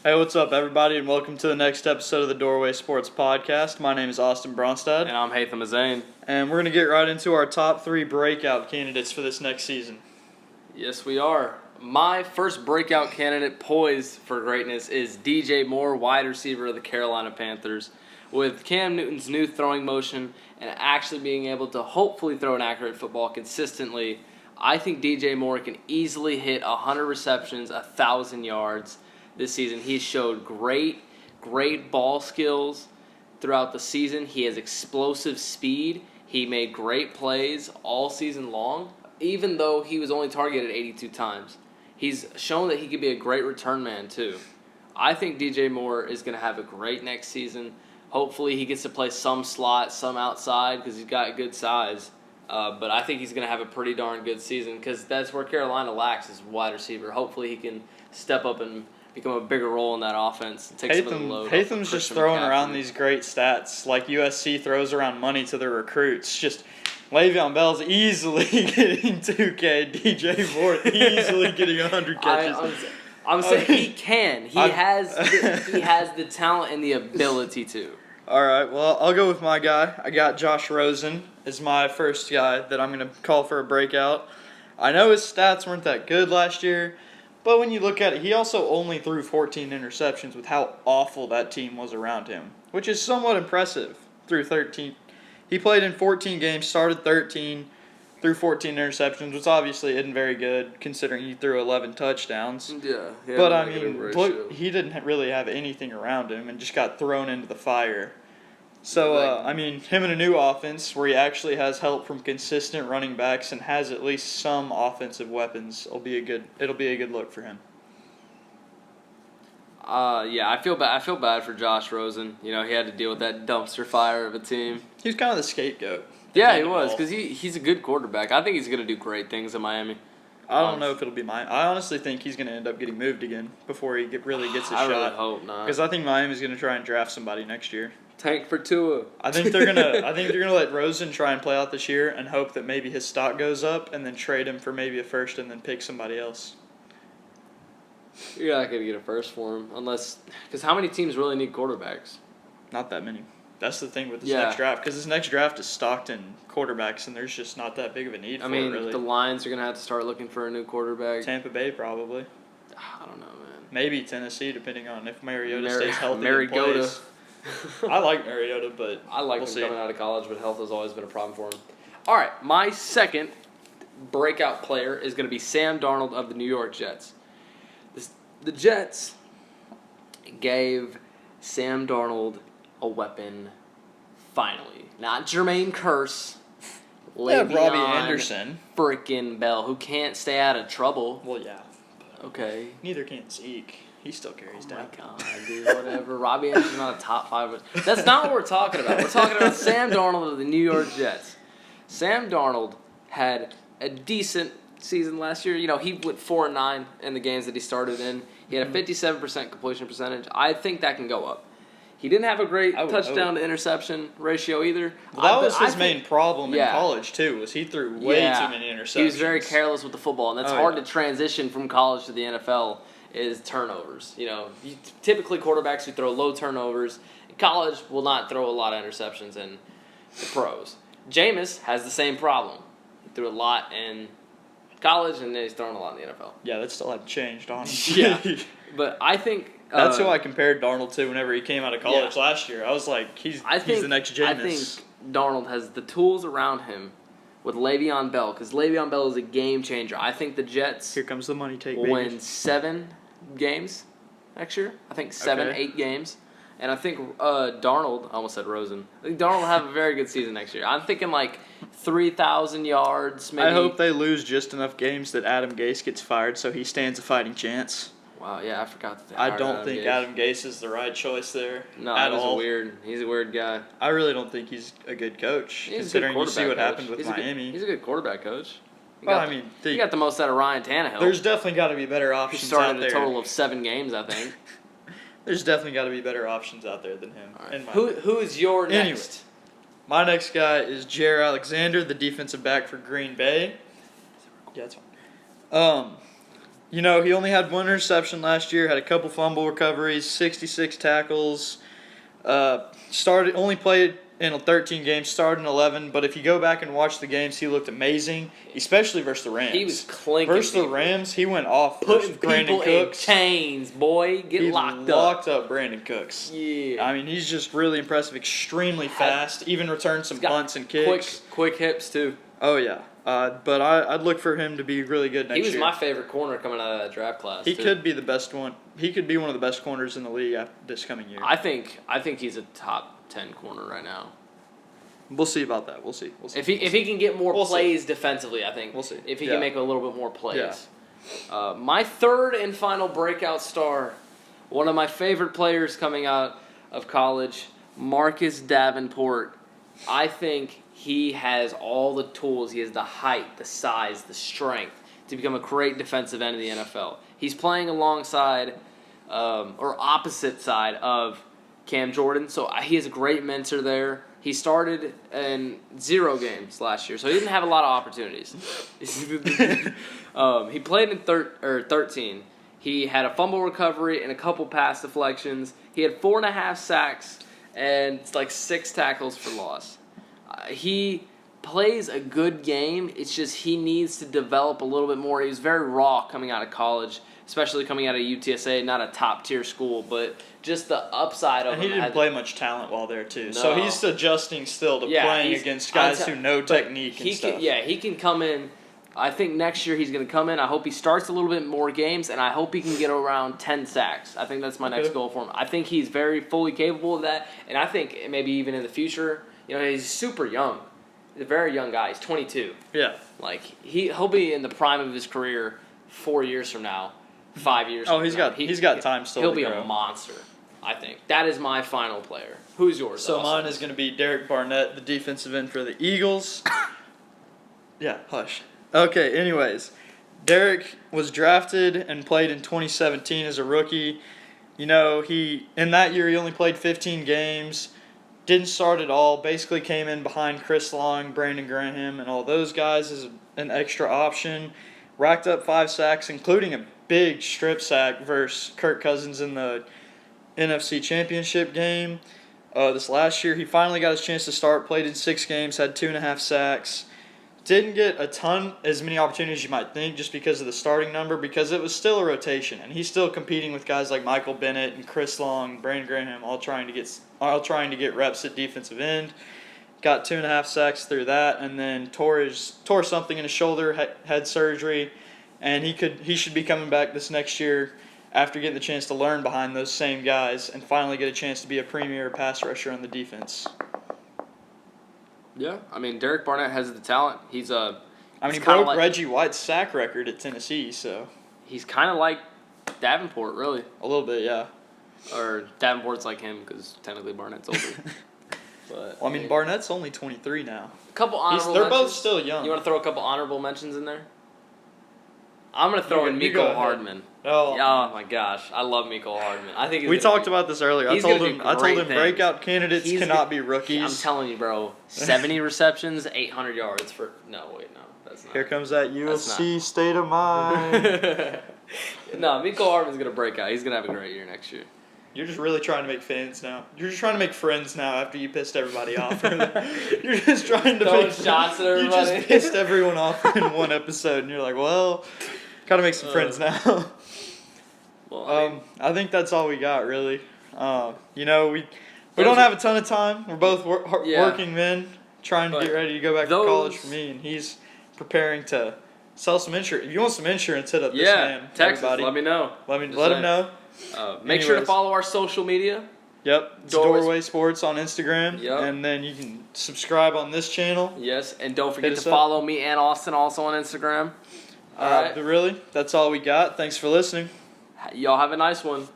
Hey, what's up, everybody, and welcome to the next episode of the Doorway Sports Podcast. My name is Austin Bronstad. And I'm Heithem Zane. And we're going to get right into our top 3 breakout candidates for this next season. Yes, we are. My first breakout candidate poised for greatness is DJ Moore, wide receiver of the Carolina Panthers. With Cam Newton's new throwing motion and actually being able to hopefully throw an accurate football consistently, I think DJ Moore can easily hit 100 receptions, 1,000 yards this season. He showed great ball skills throughout the season. He has explosive speed. He made great plays all season long, even though he was only targeted 82 times. He's shown that he could be a great return man, too. I think DJ Moore is going to have a great next season. Hopefully he gets to play some slot, some outside, because he's got good size. But I think he's going to have a pretty darn good season because that's where Carolina lacks is wide receiver. Hopefully he can step up and become a bigger role in that offense and take some of the load. Hathem's just throwing around these great stats like USC throws around money to their recruits. Just Le'Veon Bell's easily getting 2K, DJ Moore easily getting 100 catches. I'm saying he can. He has the talent and the ability to. All right, well, I'll go with my guy. I got Josh Rosen as my first guy that I'm going to call for a breakout. I know his stats weren't that good last year, but when you look at it, he also only threw 14 interceptions with how awful that team was around him, which is somewhat impressive through 13. He played in 14 games, started 13, threw 14 interceptions, which obviously isn't very good considering he threw 11 touchdowns. Yeah. But, I mean, look, he didn't really have anything around him and just got thrown into the fire. So, I mean, him in a new offense where he actually has help from consistent running backs and has at least some offensive weapons, it'll be a good look for him. Yeah, I feel bad for Josh Rosen. You know, he had to deal with that dumpster fire of a team. He was kind of the scapegoat. Yeah, he was, because he's a good quarterback. I think he's going to do great things in Miami. I don't know if it'll be Miami. I honestly think he's going to end up getting moved again before he really gets a shot. I really hope not. Because I think Miami's going to try and draft somebody next year. Tank for Tua. I think they're gonna let Rosen try and play out this year and hope that maybe his stock goes up and then trade him for maybe a first and then pick somebody else. You're not going to get a first for him because how many teams really need quarterbacks? Not that many. That's the thing with this next draft, because this next draft is stocked in quarterbacks, and there's just not that big of a need for it, really. The Lions are going to have to start looking for a new quarterback. Tampa Bay, probably. I don't know, man. Maybe Tennessee, depending on if Mariota stays healthy and plays. I like Mariota, but I like him coming out of college, but health has always been a problem for him. All right, my second breakout player is going to be Sam Darnold of the New York Jets. The Jets gave Sam Darnold a weapon, finally. Not Jermaine Kearse. Robbie Anderson. Frickin' Bell, who can't stay out of trouble. Well, yeah. Okay. Neither can Zeke. He still carries down. Oh, my God, dude, whatever. Robbie Anderson's not a top 5. That's not what we're talking about. We're talking about Sam Darnold of the New York Jets. Sam Darnold had a decent season last year. You know, he went 4-9 in the games that he started in. He had a 57% completion percentage. I think that can go up. He didn't have a great touchdown to interception ratio either. Well, that was his main problem in college, too, was he threw way too many interceptions. He was very careless with the football, and that's hard to transition from college to the NFL is turnovers. You know, typically quarterbacks who throw low turnovers in college will not throw a lot of interceptions in the pros. Jameis has the same problem. He threw a lot in college, and then he's throwing a lot in the NFL. Yeah, that still hasn't changed, honestly. Yeah, but I think that's who I compared Darnold to whenever he came out of college last year. I was like, he's the next Jameis. I think Darnold has the tools around him with Le'Veon Bell, because Le'Veon Bell is a game changer. I think the Jets here comes the money take will win 7 games next year. I think 8 games. And I think Darnold, I almost said Rosen. I think Darnold will have a very good season next year. I'm thinking like 3,000 yards, maybe. I hope they lose just enough games that Adam Gase gets fired so he stands a fighting chance. Wow, yeah, I forgot that. I don't think Adam Gase is the right choice there. No, he's a weird guy. I really don't think he's a good coach, considering you see what happened with Miami. He's a good quarterback coach. He got the most out of Ryan Tannehill. There's definitely got to be better options out there. He started a total of 7 games, I think. There's definitely got to be better options out there than him. Right. Who is your next? Anyway, my next guy is Jair Alexander, the defensive back for Green Bay. Yeah, that's fine. He only had one interception last year, had a couple fumble recoveries, 66 tackles. Only played in 13 games, started in 11. But if you go back and watch the games, he looked amazing, especially versus the Rams. He was clinking versus the Rams. He went off putting versus Brandon people Cooks. in chains, boy. He locked up Brandon Cooks. Yeah. I mean, he's just really impressive, extremely fast. Even returned some punts and kicks. Quick hips too. Oh yeah. But I'd look for him to be really good next year. He was my favorite corner coming out of that draft class. He could be the best one. He could be one of the best corners in the league this coming year. I think he's a top 10 corner right now. We'll see about that. We'll see. If he can get more plays defensively, I think. We'll see. If he can make a little bit more plays. Yeah. My third and final breakout star, one of my favorite players coming out of college, Marcus Davenport. I think he has all the tools. He has the height, the size, the strength to become a great defensive end of the NFL. He's playing alongside or opposite side of Cam Jordan, so he has a great mentor there. He started in 0 games last year, so he didn't have a lot of opportunities. He played in 13. He had a fumble recovery and a couple pass deflections. He had 4.5 sacks and 6 tackles for loss. He plays a good game. It's just he needs to develop a little bit more. He was very raw coming out of college, especially coming out of UTSA, not a top-tier school, but just the upside of him. And he didn't play much talent while there, too. No. So he's adjusting still to playing against guys who know technique and stuff. He can come in. I think next year he's going to come in. I hope he starts a little bit more games, and I hope he can get around 10 sacks. I think that's my next goal for him. I think he's very fully capable of that, and I think maybe even in the future, he's super young. He's a very young guy. He's 22. Yeah. He'll be in the prime of his career 4 years from now, 5 years from now. He's got time still to grow. He'll be a monster, I think. That is my final player. Who's yours? So mine is going to be Derek Barnett, the defensive end for the Eagles. Yeah, hush. Okay, anyways. Derek was drafted and played in 2017 as a rookie. In that year he only played 15 games. Didn't start at all. Basically came in behind Chris Long, Brandon Graham, and all those guys as an extra option. Racked up 5 sacks, including a big strip sack versus Kirk Cousins in the NFC Championship game. This last year, he finally got his chance to start. Played in 6 games, had 2.5 sacks. Didn't get as many opportunities as you might think just because of the starting number, because it was still a rotation, and he's still competing with guys like Michael Bennett and Chris Long, Brandon Graham, all trying to get reps at defensive end. Got 2.5 sacks through that, and then tore something in his shoulder, had surgery, and he should be coming back this next year after getting the chance to learn behind those same guys and finally get a chance to be a premier pass rusher on the defense. Yeah, Derek Barnett has the talent. He broke Reggie White's sack record at Tennessee, so he's kind of like Davenport, really. A little bit, yeah. Or Davenport's like him because technically Barnett's older. But Barnett's only 23 now. A couple honorable They're mentions. both still young. You want to throw a couple honorable mentions in there? I'm gonna throw in Mecole Hardman. Oh my gosh, I love Mecole Hardman. I think we talked about this earlier. I told him breakout candidates cannot be rookies. I'm telling you, bro. 70 receptions, 800 yards for that's not. Here comes that USC state of mind. No, Mecole Hardman's gonna break out. He's gonna have a great year next year. You're just really trying to make fans now. You're just trying to make friends now after you pissed everybody off. You're just trying to make shots at everybody. You just pissed everyone off in one episode, and you're like, well, gotta make some friends now. Well, I think that's all we got, really. We don't have a ton of time. We're both working men, trying to get ready to go back to college for me, and he's preparing to sell some insurance. If you want some insurance, hit up this man. Text everybody. Let me know. Let him know. Make sure to follow our social media. Yep, it's Doorway Sports on Instagram. Yep. And then you can subscribe on this channel. Yes, and don't forget to follow me and Austin also on Instagram. All right. But really, that's all we got. Thanks for listening. Y'all have a nice one.